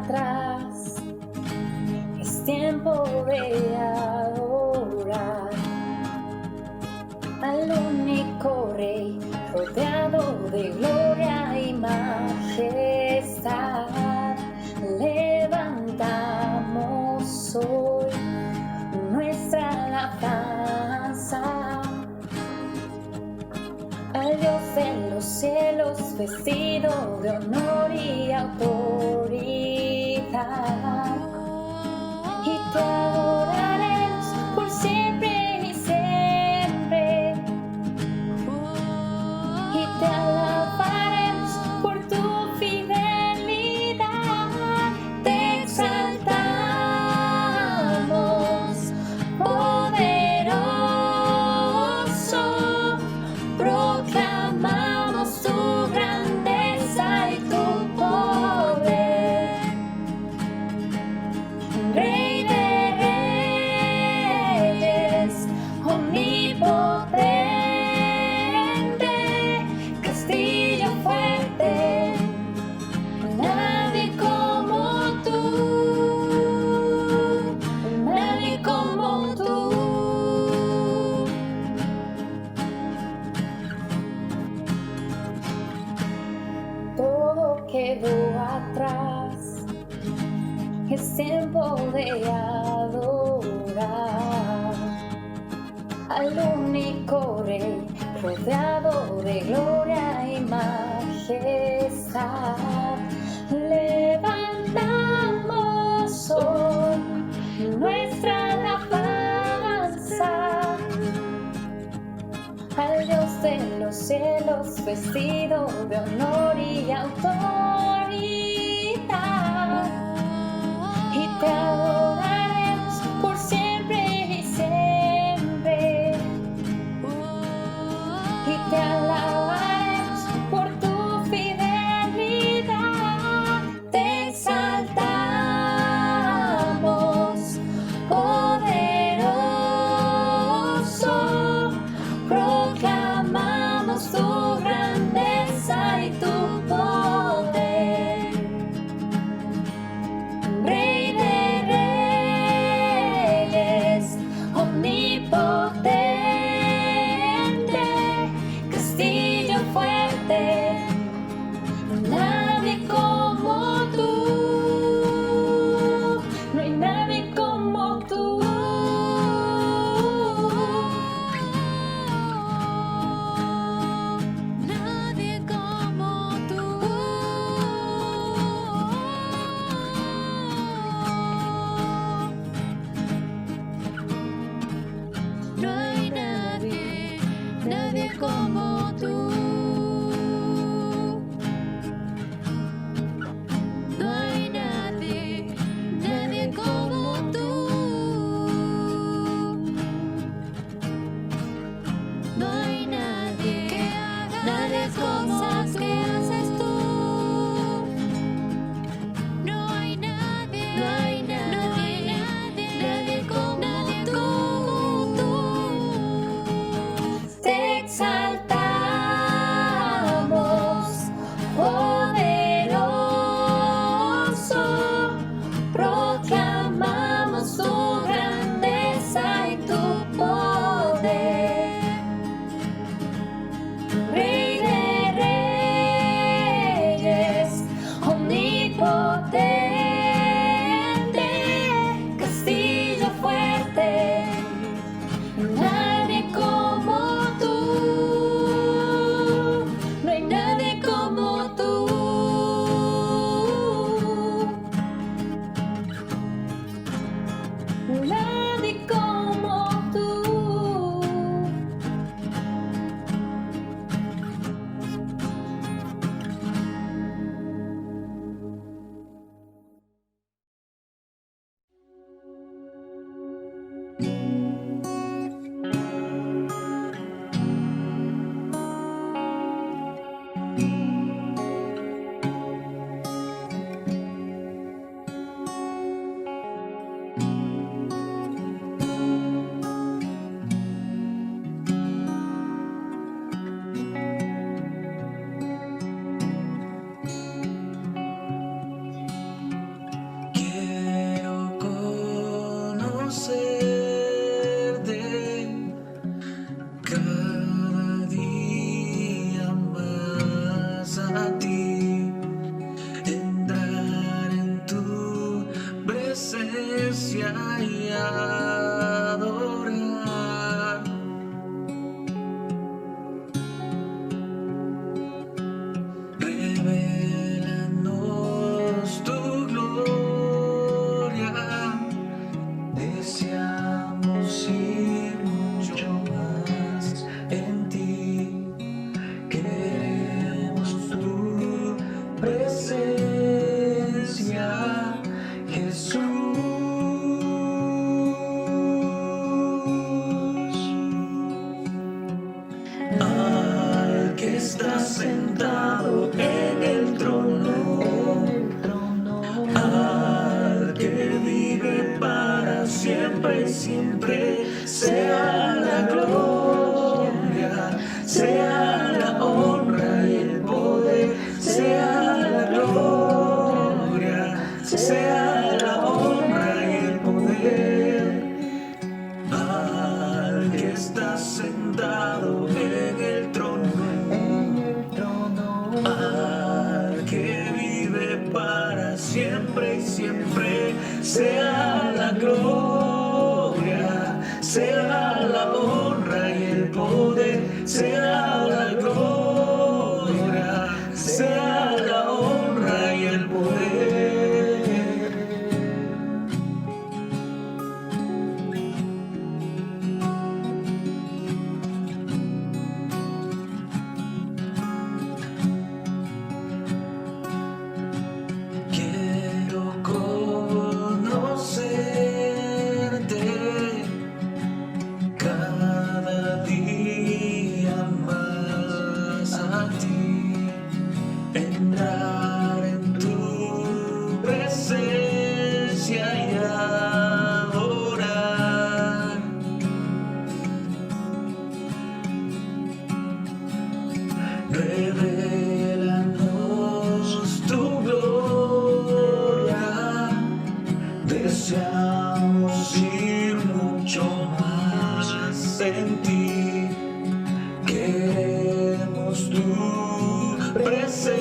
atrás, es tiempo de adorar al único Rey, rodeado de gloria y majestad. Levantamos hoy nuestra alabanza al Dios de los cielos, vestido de honor y autoridad. Y te adoraremos por siempre y siempre, y te alabaremos por tu fidelidad. Te exaltamos, poderoso, proclamamos tu grandeza y tu poder. Rey de reyes, omnipotente, castillo fuerte, nadie como tú, nadie como tú. Todo quedó atrás, es tiempo de adorar al único Rey, rodeado de gloria y majestad. Levantamos hoy nuestra alabanza al Dios de los cielos, vestido de honor y autoridad. Y te adoraremos por siempre y siempre, y te alabaremos por tu fidelidad. Te exaltamos, poderoso, proclamamos tu grandeza y tu poder. que está sentado en el trono, al que vive para siempre y siempre, sea la gloria, sea la honra y el poder, sea la gloria, sea la honra y el poder, al que está sentado en el trono, al que vive para siempre y siempre, sea la gloria, sea la honra y el poder, sea la gloria, sea la honra y el poder. Quiero conocerte cada día más a ti, entrar en tu presencia y adorar. Revélanos tu gloria, deseamos ir mucho más en ti, queremos tu presencia,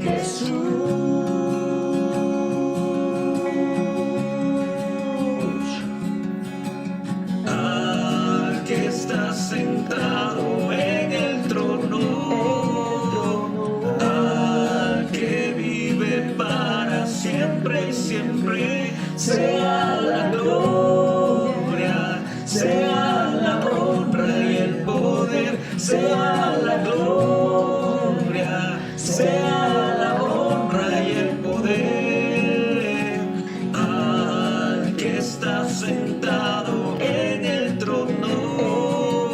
Jesús, al que está sentado en el trono, al que vive para siempre y siempre, sea la gloria, sea la honra y el poder, sea la gloria, sea la honra y el poder, al que está sentado en el trono,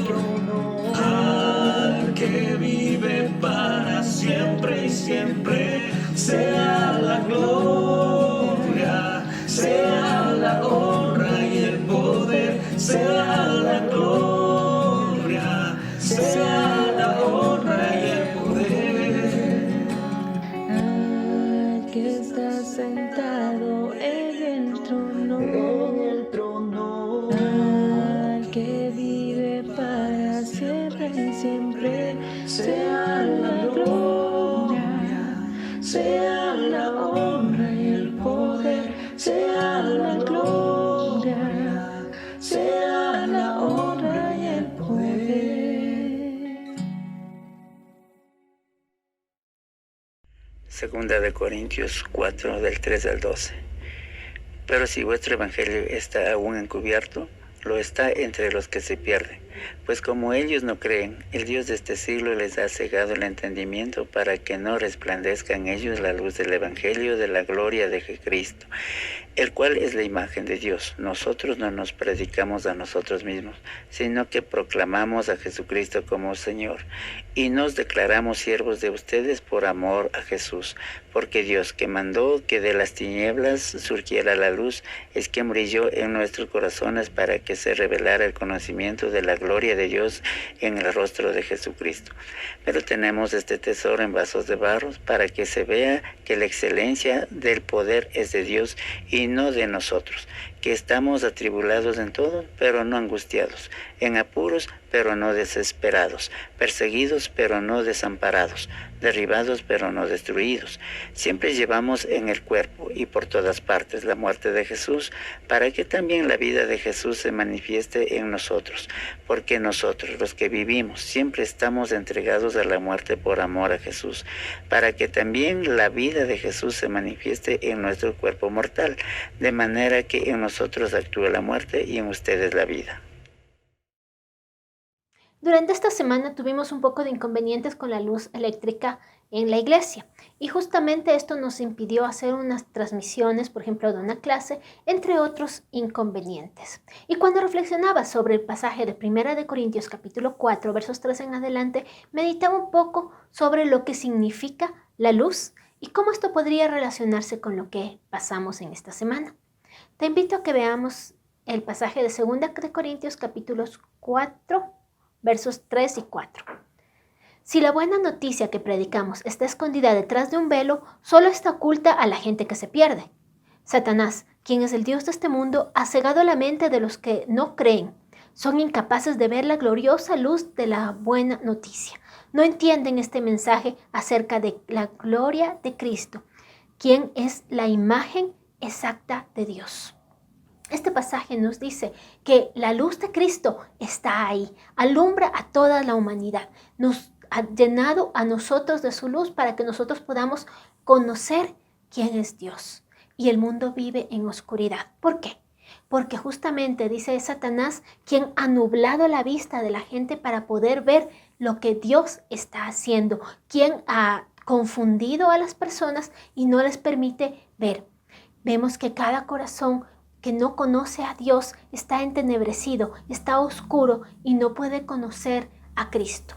al que vive para siempre y siempre, sea la gloria, sea la honra y el poder, sea la gloria, sea la honra y el poder, al que está sentado en el trono, al que vive para siempre y siempre, sea la gloria, sea la honra y el poder, sea la gloria, sea la honra y el poder. Segunda de Corintios 4, del 3 al 12. Pero si vuestro evangelio está aún encubierto, lo está entre los que se pierden. Pues como ellos no creen, el Dios de este siglo les ha cegado el entendimiento para que no resplandezca en ellos la luz del evangelio de la gloria de Cristo, el cual es la imagen de Dios. Nosotros no nos predicamos a nosotros mismos, sino que proclamamos a Jesucristo como Señor, y nos declaramos siervos de ustedes por amor a Jesús, porque Dios, que mandó que de las tinieblas surgiera la luz, es quien brilló en nuestros corazones para que se revelara el conocimiento de la gloria de Dios en el rostro de Jesucristo. Pero tenemos este tesoro en vasos de barro para que se vea que la excelencia del poder es de Dios y no de nosotros, que estamos atribulados en todo, pero no angustiados, en apuros, pero no desesperados, perseguidos, pero no desamparados, derribados, pero no destruidos. Siempre llevamos en el cuerpo y por todas partes la muerte de Jesús, para que también la vida de Jesús se manifieste en nosotros, porque nosotros, los que vivimos, siempre estamos entregados a la muerte por amor a Jesús, para que también la vida de Jesús se manifieste en nuestro cuerpo mortal, de manera que en nosotros actúe la muerte y en ustedes la vida. Durante esta semana tuvimos un poco de inconvenientes con la luz eléctrica en la iglesia y justamente esto nos impidió hacer unas transmisiones, por ejemplo, de una clase, entre otros inconvenientes. Y cuando reflexionaba sobre el pasaje de 1 de Corintios capítulo 4, versos 3 en adelante, meditaba un poco sobre lo que significa la luz y cómo esto podría relacionarse con lo que pasamos en esta semana. Te invito a que veamos el pasaje de 2 de Corintios capítulos 4, versos 3 y 4. Si la buena noticia que predicamos está escondida detrás de un velo, solo está oculta a la gente que se pierde. Satanás, quien es el Dios de este mundo, ha cegado la mente de los que no creen. Son incapaces de ver la gloriosa luz de la buena noticia. No entienden este mensaje acerca de la gloria de Cristo, quien es la imagen exacta de Dios. Este pasaje nos dice que la luz de Cristo está ahí, alumbra a toda la humanidad, nos ha llenado a nosotros de su luz para que nosotros podamos conocer quién es Dios. Y el mundo vive en oscuridad. ¿Por qué? Porque justamente dice Satanás quien ha nublado la vista de la gente para poder ver lo que Dios está haciendo, quien ha confundido a las personas y no les permite ver. Vemos que cada corazón que no conoce a Dios está entenebrecido, está oscuro y no puede conocer a Cristo.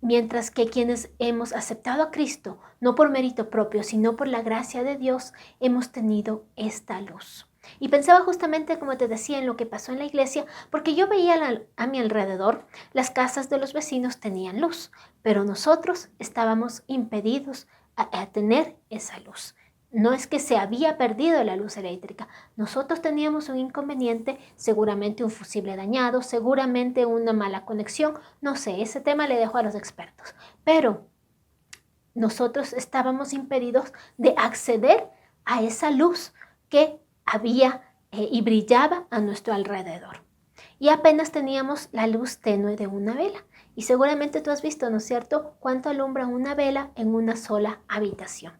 Mientras que quienes hemos aceptado a Cristo, no por mérito propio, sino por la gracia de Dios, hemos tenido esta luz. Y pensaba justamente, como te decía, en lo que pasó en la iglesia, porque yo veía a mi alrededor, las casas de los vecinos tenían luz, pero nosotros estábamos impedidos a tener esa luz. No es que se había perdido la luz eléctrica. Nosotros teníamos un inconveniente, seguramente un fusible dañado, seguramente una mala conexión. No sé, ese tema le dejo a los expertos. Pero nosotros estábamos impedidos de acceder a esa luz que había y brillaba a nuestro alrededor. Y apenas teníamos la luz tenue de una vela. Y seguramente tú has visto, ¿no es cierto?, cuánto alumbra una vela en una sola habitación.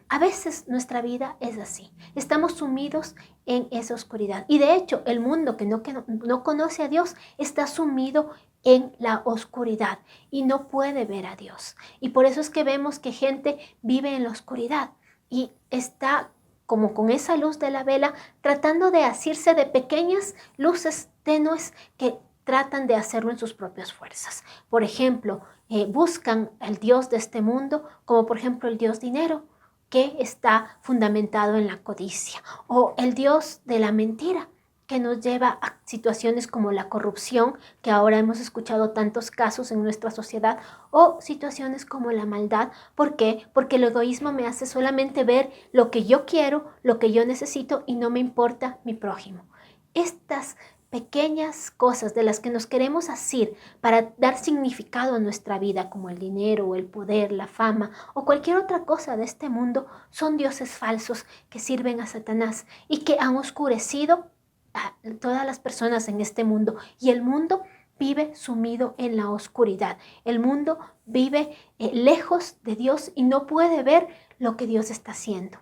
A veces nuestra vida es así. Estamos sumidos en esa oscuridad. Y de hecho, el mundo que no conoce a Dios está sumido en la oscuridad y no puede ver a Dios. Y por eso es que vemos que gente vive en la oscuridad y está como con esa luz de la vela tratando de asirse de pequeñas luces tenues que tratan de hacerlo en sus propias fuerzas. Por ejemplo, buscan al Dios de este mundo, como por ejemplo el Dios dinero, que está fundamentado en la codicia, o el Dios de la mentira, que nos lleva a situaciones como la corrupción, que ahora hemos escuchado tantos casos en nuestra sociedad, o situaciones como la maldad. ¿Por qué? Porque el egoísmo me hace solamente ver lo que yo quiero, lo que yo necesito y no me importa mi prójimo. Estas pequeñas cosas de las que nos queremos asir para dar significado a nuestra vida, como el dinero o el poder, la fama o cualquier otra cosa de este mundo, son dioses falsos que sirven a Satanás y que han oscurecido a todas las personas en este mundo. Y el mundo vive sumido en la oscuridad. El mundo vive lejos de Dios y no puede ver lo que Dios está haciendo.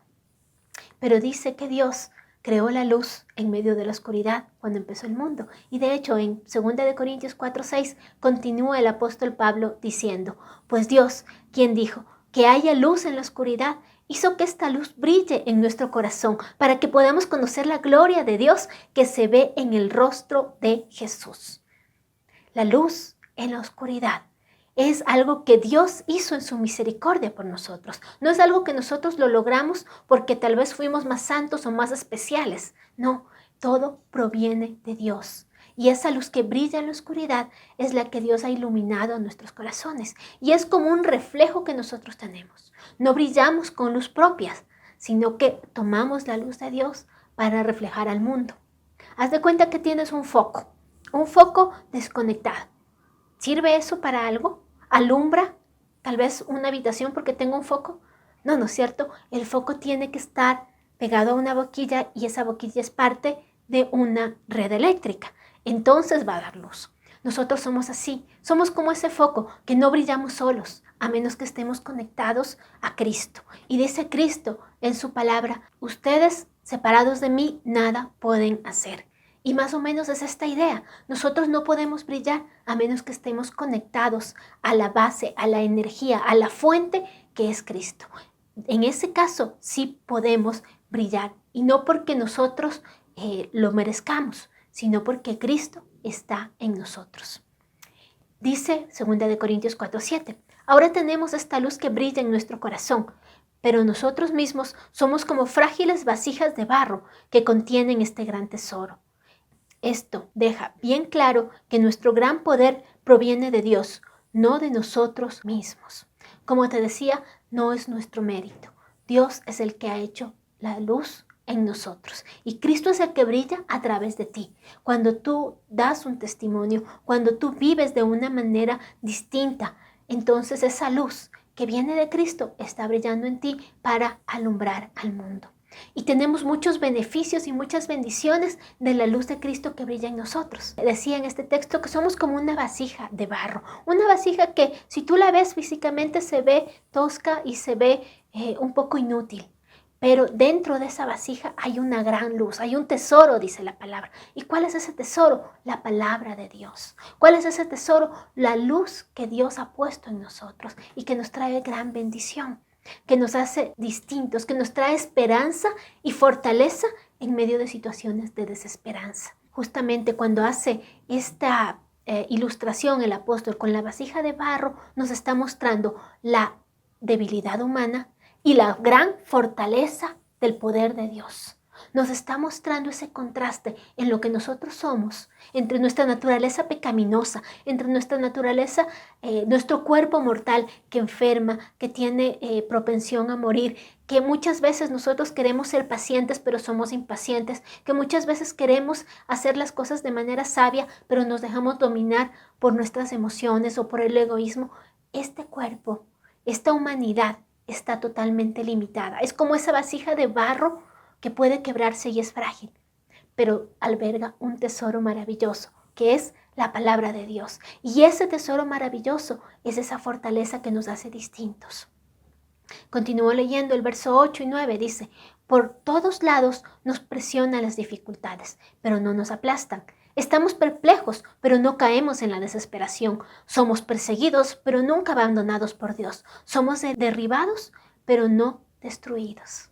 Pero dice que Dios creó la luz en medio de la oscuridad cuando empezó el mundo. Y de hecho, en 2 de Corintios 4:6 continúa el apóstol Pablo diciendo: pues Dios, quien dijo que haya luz en la oscuridad, hizo que esta luz brille en nuestro corazón para que podamos conocer la gloria de Dios que se ve en el rostro de Jesús. La luz en la oscuridad es algo que Dios hizo en su misericordia por nosotros. No es algo que nosotros lo logramos porque tal vez fuimos más santos o más especiales. No, todo proviene de Dios. Y esa luz que brilla en la oscuridad es la que Dios ha iluminado en nuestros corazones. Y es como un reflejo que nosotros tenemos. No brillamos con luz propias, sino que tomamos la luz de Dios para reflejar al mundo. Haz de cuenta que tienes un foco desconectado. ¿Sirve eso para algo? ¿Alumbra tal vez una habitación porque tengo un foco? No, ¿no es cierto? El foco tiene que estar pegado a una boquilla y esa boquilla es parte de una red eléctrica. Entonces va a dar luz. Nosotros somos así, somos como ese foco que no brillamos solos, a menos que estemos conectados a Cristo. Y dice Cristo en su palabra: ustedes separados de mí nada pueden hacer. Y más o menos es esta idea. Nosotros no podemos brillar a menos que estemos conectados a la base, a la energía, a la fuente que es Cristo. En ese caso sí podemos brillar, y no porque nosotros lo merezcamos, sino porque Cristo está en nosotros. Dice 2 Corintios 4:7, ahora tenemos esta luz que brilla en nuestro corazón, pero nosotros mismos somos como frágiles vasijas de barro que contienen este gran tesoro. Esto deja bien claro que nuestro gran poder proviene de Dios, no de nosotros mismos. Como te decía, no es nuestro mérito. Dios es el que ha hecho la luz en nosotros. Y Cristo es el que brilla a través de ti. Cuando tú das un testimonio, cuando tú vives de una manera distinta, entonces esa luz que viene de Cristo está brillando en ti para alumbrar al mundo. Y tenemos muchos beneficios y muchas bendiciones de la luz de Cristo que brilla en nosotros. Decía en este texto que somos como una vasija de barro. Una vasija que si tú la ves físicamente se ve tosca y se ve un poco inútil. Pero dentro de esa vasija hay una gran luz, hay un tesoro, dice la palabra. ¿Y cuál es ese tesoro? La palabra de Dios. ¿Cuál es ese tesoro? La luz que Dios ha puesto en nosotros y que nos trae gran bendición, que nos hace distintos, que nos trae esperanza y fortaleza en medio de situaciones de desesperanza. Justamente cuando hace esta ilustración el apóstol con la vasija de barro, nos está mostrando la debilidad humana y la gran fortaleza del poder de Dios. Nos está mostrando ese contraste en lo que nosotros somos, entre nuestra naturaleza pecaminosa, entre nuestra naturaleza, nuestro cuerpo mortal que enferma, que tiene propensión a morir, que muchas veces nosotros queremos ser pacientes pero somos impacientes, que muchas veces queremos hacer las cosas de manera sabia pero nos dejamos dominar por nuestras emociones o por el egoísmo. Este cuerpo, esta humanidad está totalmente limitada. Es como esa vasija de barro que puede quebrarse y es frágil, pero alberga un tesoro maravilloso, que es la palabra de Dios. Y ese tesoro maravilloso es esa fortaleza que nos hace distintos. Continúo leyendo el verso 8 y 9, dice, por todos lados nos presionan las dificultades, pero no nos aplastan. Estamos perplejos, pero no caemos en la desesperación. Somos perseguidos, pero nunca abandonados por Dios. Somos derribados, pero no destruidos.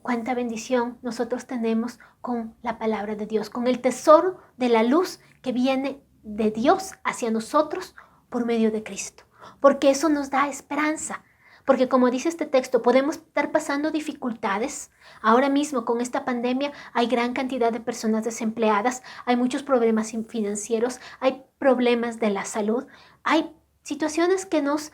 Cuánta bendición nosotros tenemos con la palabra de Dios, con el tesoro de la luz que viene de Dios hacia nosotros por medio de Cristo. Porque eso nos da esperanza. Porque como dice este texto, podemos estar pasando dificultades. Ahora mismo con esta pandemia hay gran cantidad de personas desempleadas, hay muchos problemas financieros, hay problemas de la salud, hay situaciones que nos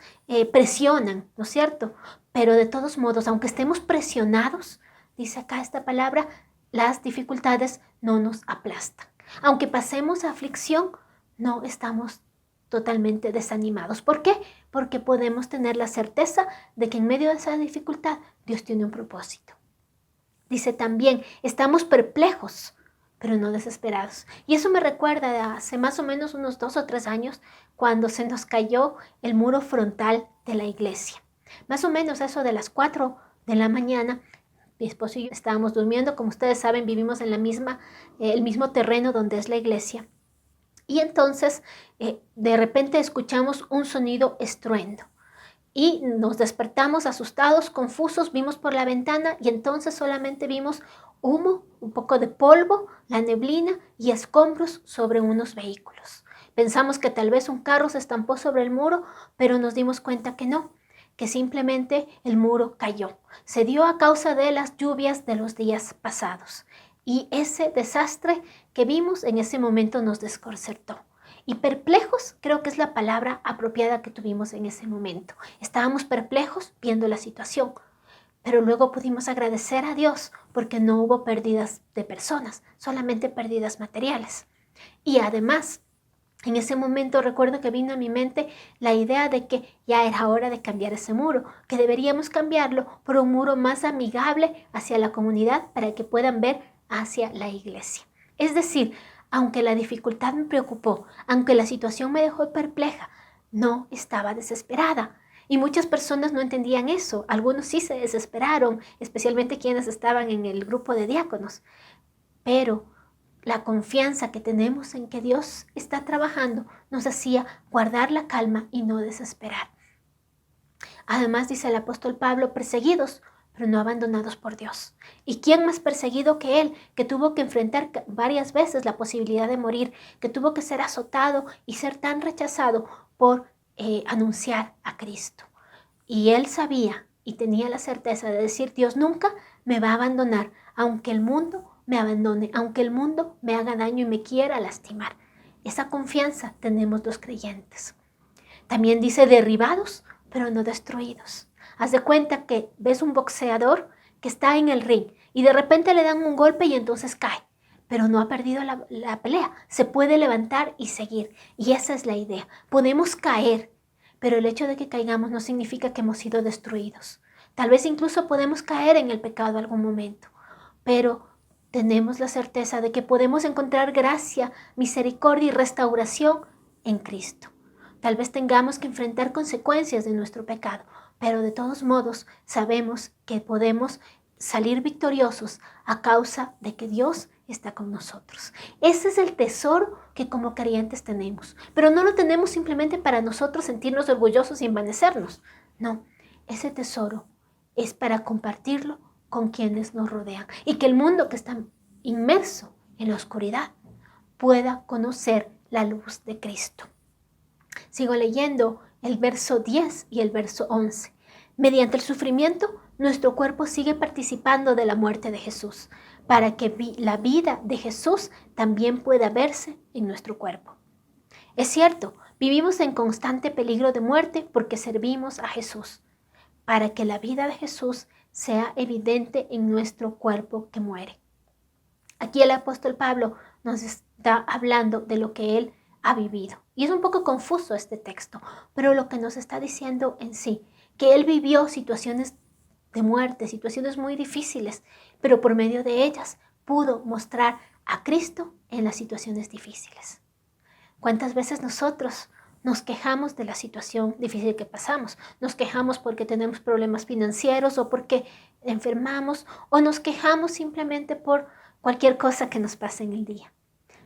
presionan, ¿no es cierto? Pero de todos modos, aunque estemos presionados, dice acá esta palabra, las dificultades no nos aplastan. Aunque pasemos aflicción, no estamos totalmente desanimados. ¿Por qué? Porque podemos tener la certeza de que en medio de esa dificultad Dios tiene un propósito. Dice también, estamos perplejos, pero no desesperados. Y eso me recuerda de hace más o menos unos 2 o 3 años, cuando se nos cayó el muro frontal de la iglesia. Más o menos eso de las 4 de la mañana, mi esposo y yo estábamos durmiendo. Como ustedes saben, vivimos en el mismo terreno donde es la iglesia. Y entonces, de repente escuchamos un sonido estruendo. Y nos despertamos asustados, confusos, vimos por la ventana y entonces solamente vimos humo, un poco de polvo, la neblina y escombros sobre unos vehículos. Pensamos que tal vez un carro se estampó sobre el muro, pero nos dimos cuenta que no, que simplemente el muro cayó. Se dio a causa de las lluvias de los días pasados. Y ese desastre que vimos en ese momento nos desconcertó. Y perplejos creo que es la palabra apropiada que tuvimos en ese momento. Estábamos perplejos viendo la situación, pero luego pudimos agradecer a Dios porque no hubo pérdidas de personas, solamente pérdidas materiales. Y además, en ese momento recuerdo que vino a mi mente la idea de que ya era hora de cambiar ese muro, que deberíamos cambiarlo por un muro más amigable hacia la comunidad para que puedan ver hacia la iglesia. Es decir, aunque la dificultad me preocupó, aunque la situación me dejó perpleja, no estaba desesperada. Y muchas personas no entendían eso. Algunos sí se desesperaron, especialmente quienes estaban en el grupo de diáconos. Pero la confianza que tenemos en que Dios está trabajando nos hacía guardar la calma y no desesperar. Además, dice el apóstol Pablo, perseguidos, pero no abandonados por Dios. ¿Y quién más perseguido que él, que tuvo que enfrentar varias veces la posibilidad de morir, que tuvo que ser azotado y ser tan rechazado por anunciar a Cristo? Y él sabía y tenía la certeza de decir, Dios nunca me va a abandonar, aunque el mundo me abandone, aunque el mundo me haga daño y me quiera lastimar. Esa confianza tenemos los creyentes. También dice derribados, pero no destruidos. Haz de cuenta que ves un boxeador que está en el ring y de repente le dan un golpe y entonces cae, pero no ha perdido la pelea. Se puede levantar y seguir. Y esa es la idea. Podemos caer, pero el hecho de que caigamos no significa que hemos sido destruidos. Tal vez incluso podemos caer en el pecado algún momento, pero tenemos la certeza de que podemos encontrar gracia, misericordia y restauración en Cristo. Tal vez tengamos que enfrentar consecuencias de nuestro pecado, pero de todos modos sabemos que podemos salir victoriosos a causa de que Dios está con nosotros. Ese es el tesoro que como creyentes tenemos, pero no lo tenemos simplemente para nosotros sentirnos orgullosos y envanecernos. No, ese tesoro es para compartirlo con quienes nos rodean y que el mundo que está inmerso en la oscuridad pueda conocer la luz de Cristo. Sigo leyendo el verso 10 y el verso 11. Mediante el sufrimiento, nuestro cuerpo sigue participando de la muerte de Jesús, para que la vida de Jesús también pueda verse en nuestro cuerpo. Es cierto, vivimos en constante peligro de muerte porque servimos a Jesús, para que la vida de Jesús sea evidente en nuestro cuerpo que muere. Aquí el apóstol Pablo nos está hablando de lo que él ha vivido. Y es un poco confuso este texto, pero lo que nos está diciendo en sí, que él vivió situaciones de muerte, situaciones muy difíciles, pero por medio de ellas pudo mostrar a Cristo en las situaciones difíciles. ¿Cuántas veces nosotros nos quejamos de la situación difícil que pasamos? Nos quejamos porque tenemos problemas financieros o porque enfermamos, o nos quejamos simplemente por cualquier cosa que nos pase en el día.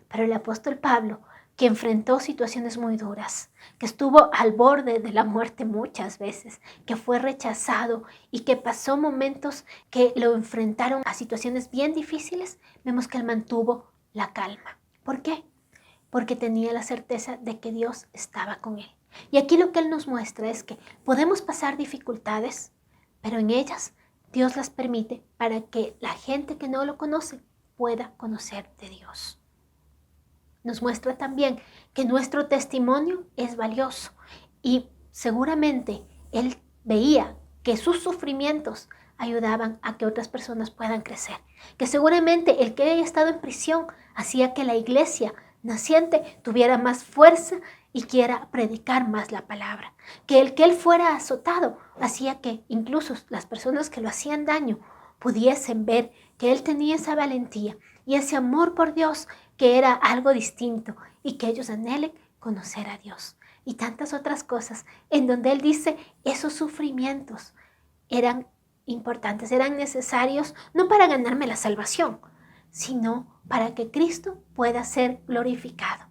Pero el apóstol Pablo, que enfrentó situaciones muy duras, que estuvo al borde de la muerte muchas veces, que fue rechazado y que pasó momentos que lo enfrentaron a situaciones bien difíciles, vemos que él mantuvo la calma. ¿Por qué? Porque tenía la certeza de que Dios estaba con él. Y aquí lo que él nos muestra es que podemos pasar dificultades, pero en ellas Dios las permite para que la gente que no lo conoce pueda conocer de Dios. Nos muestra también que nuestro testimonio es valioso y seguramente él veía que sus sufrimientos ayudaban a que otras personas puedan crecer, que seguramente el que haya estado en prisión hacía que la iglesia naciente tuviera más fuerza y quiera predicar más la palabra, que el que él fuera azotado hacía que incluso las personas que lo hacían daño pudiesen ver que él tenía esa valentía y ese amor por Dios, que era algo distinto y que ellos anhelen conocer a Dios. Y tantas otras cosas en donde él dice esos sufrimientos eran importantes, eran necesarios no para ganarme la salvación, sino para que Cristo pueda ser glorificado.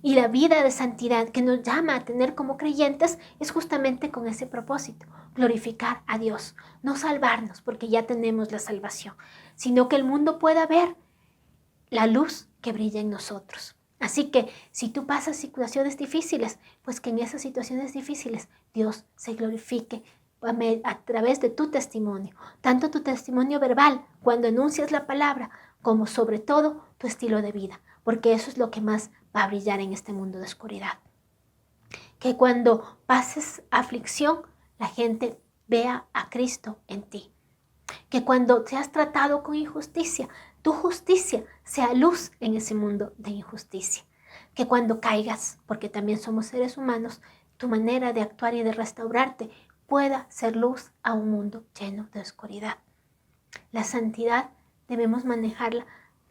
Y la vida de santidad que nos llama a tener como creyentes es justamente con ese propósito, glorificar a Dios, no salvarnos porque ya tenemos la salvación, sino que el mundo pueda ver la luz que brilla en nosotros. Así que si tú pasas situaciones difíciles, pues que en esas situaciones difíciles Dios se glorifique a través de tu testimonio, tanto tu testimonio verbal cuando enuncias la palabra, como sobre todo tu estilo de vida, porque eso es lo que más va a brillar en este mundo de oscuridad. Que cuando pases aflicción, la gente vea a Cristo en ti. Que cuando seas tratado con injusticia, tu justicia sea luz en ese mundo de injusticia. Que cuando caigas, porque también somos seres humanos, tu manera de actuar y de restaurarte pueda ser luz a un mundo lleno de oscuridad. La santidad debemos manejarla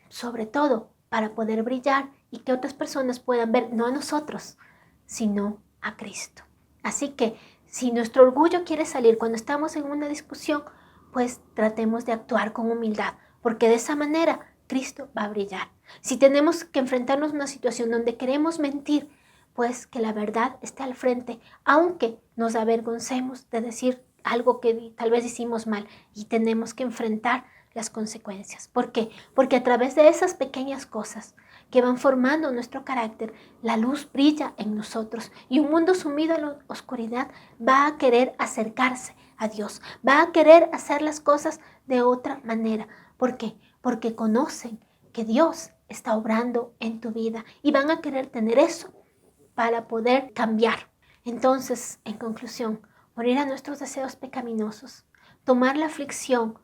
sobre todo para poder brillar y que otras personas puedan ver no a nosotros, sino a Cristo. Así que si nuestro orgullo quiere salir cuando estamos en una discusión, pues tratemos de actuar con humildad, porque de esa manera Cristo va a brillar. Si tenemos que enfrentarnos a una situación donde queremos mentir, pues que la verdad esté al frente, aunque nos avergoncemos de decir algo que tal vez hicimos mal y tenemos que enfrentar las consecuencias. ¿Por qué? Porque a través de esas pequeñas cosas que van formando nuestro carácter, la luz brilla en nosotros y un mundo sumido en la oscuridad va a querer acercarse a Dios, va a querer hacer las cosas de otra manera. ¿Por qué? Porque conocen que Dios está obrando en tu vida y van a querer tener eso para poder cambiar. Entonces, en conclusión, morir a nuestros deseos pecaminosos, tomar la aflicción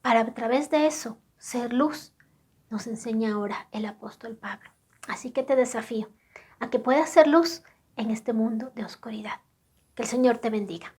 para a través de eso ser luz, nos enseña ahora el apóstol Pablo. Así que te desafío a que puedas ser luz en este mundo de oscuridad. Que el Señor te bendiga.